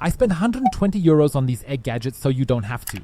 I spent €120 on these egg gadgets so you don't have to.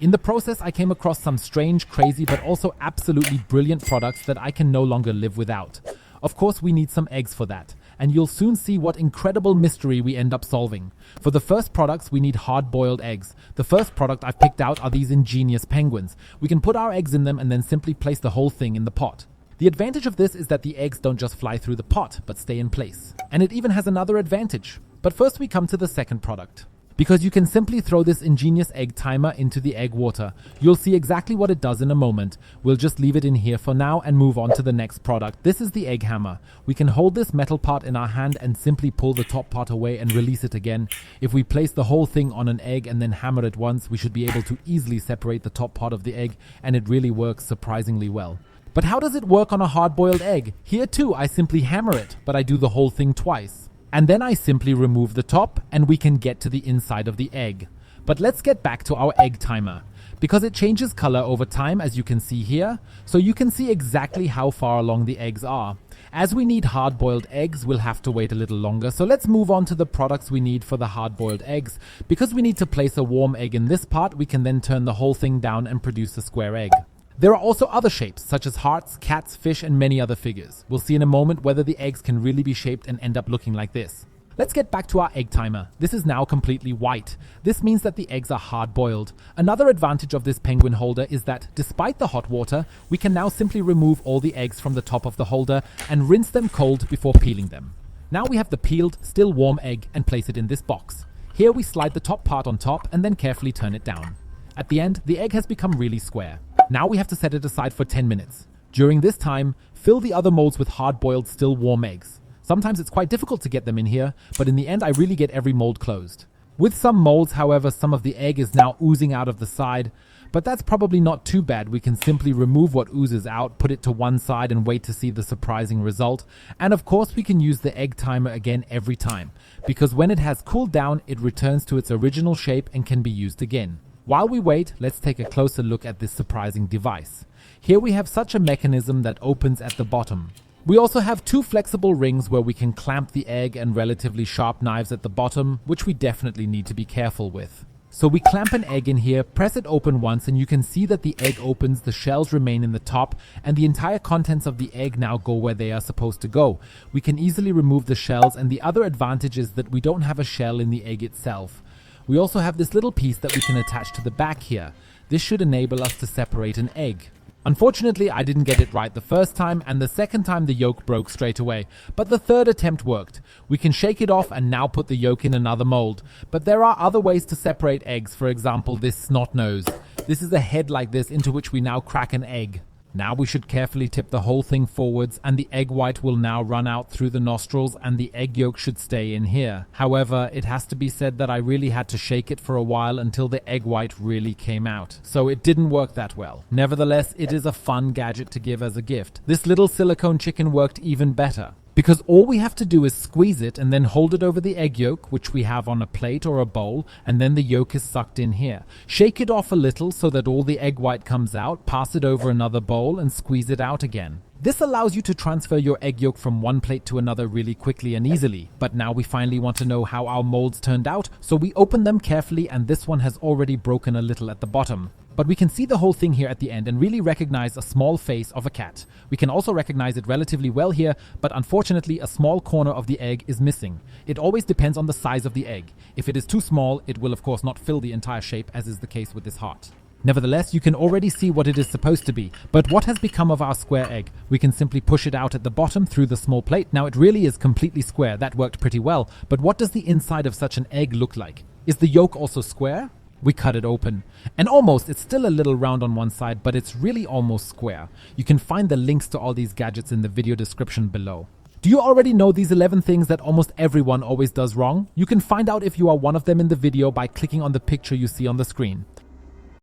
In the process, I came across some strange, crazy, but also absolutely brilliant products that I can no longer live without. Of course, we need some eggs for that, and you'll soon see what incredible mystery we end up solving. For the first products, we need hard-boiled eggs. The first product I've picked out are these ingenious penguins. We can put our eggs in them and then simply place the whole thing in the pot. The advantage of this is that the eggs don't just fly through the pot, but stay in place. And it even has another advantage. But first we come to the second product. Because you can simply throw this ingenious egg timer into the egg water. You'll see exactly what it does in a moment. We'll just leave it in here for now and move on to the next product. This is the egg hammer. We can hold this metal part in our hand and simply pull the top part away and release it again. If we place the whole thing on an egg and then hammer it once, we should be able to easily separate the top part of the egg, and it really works surprisingly well. But how does it work on a hard-boiled egg? Here too, I simply hammer it, but I do the whole thing twice. And then I simply remove the top, and we can get to the inside of the egg. But let's get back to our egg timer. Because it changes color over time, as you can see here, so you can see exactly how far along the eggs are. As we need hard-boiled eggs, we'll have to wait a little longer, so let's move on to the products we need for the hard-boiled eggs. Because we need to place a warm egg in this part, we can then turn the whole thing down and produce a square egg. There are also other shapes, such as hearts, cats, fish, and many other figures. We'll see in a moment whether the eggs can really be shaped and end up looking like this. Let's get back to our egg timer. This is now completely white. This means that the eggs are hard-boiled. Another advantage of this penguin holder is that, despite the hot water, we can now simply remove all the eggs from the top of the holder and rinse them cold before peeling them. Now we have the peeled, still warm egg and place it in this box. Here we slide the top part on top and then carefully turn it down. At the end, the egg has become really square. Now we have to set it aside for 10 minutes. During this time, fill the other molds with hard-boiled, still warm eggs. Sometimes it's quite difficult to get them in here, but in the end I really get every mold closed. With some molds, however, some of the egg is now oozing out of the side, but that's probably not too bad. We can simply remove what oozes out, put it to one side and wait to see the surprising result. And of course we can use the egg timer again every time, because when it has cooled down, it returns to its original shape and can be used again. While we wait, let's take a closer look at this surprising device. Here we have such a mechanism that opens at the bottom. We also have two flexible rings where we can clamp the egg and relatively sharp knives at the bottom, which we definitely need to be careful with. So we clamp an egg in here, press it open once, and you can see that the egg opens, the shells remain in the top, and the entire contents of the egg now go where they are supposed to go. We can easily remove the shells, and the other advantage is that we don't have a shell in the egg itself. We also have this little piece that we can attach to the back here. This should enable us to separate an egg. Unfortunately, I didn't get it right the first time, and the second time the yolk broke straight away. But the third attempt worked. We can shake it off and now put the yolk in another mold. But there are other ways to separate eggs, for example this Snot Nose. This is a head like this into which we now crack an egg. Now we should carefully tip the whole thing forwards, and the egg white will now run out through the nostrils and the egg yolk should stay in here. However, it has to be said that I really had to shake it for a while until the egg white really came out. So it didn't work that well. Nevertheless, it is a fun gadget to give as a gift. This little silicone chicken worked even better, because all we have to do is squeeze it and then hold it over the egg yolk, which we have on a plate or a bowl, and then the yolk is sucked in here. Shake it off a little so that all the egg white comes out, pass it over another bowl and squeeze it out again. This allows you to transfer your egg yolk from one plate to another really quickly and easily. But now we finally want to know how our molds turned out, so we open them carefully, and this one has already broken a little at the bottom. But we can see the whole thing here at the end and really recognize a small face of a cat. We can also recognize it relatively well here, but unfortunately a small corner of the egg is missing. It always depends on the size of the egg. If it is too small, it will of course not fill the entire shape, as is the case with this heart. Nevertheless, you can already see what it is supposed to be. But what has become of our square egg? We can simply push it out at the bottom through the small plate. Now it really is completely square. That worked pretty well. But what does the inside of such an egg look like? Is the yolk also square? We cut it open. And it's still a little round on one side, but it's really almost square. You can find the links to all these gadgets in the video description below. Do you already know these 11 things that almost everyone always does wrong? You can find out if you are one of them in the video by clicking on the picture you see on the screen.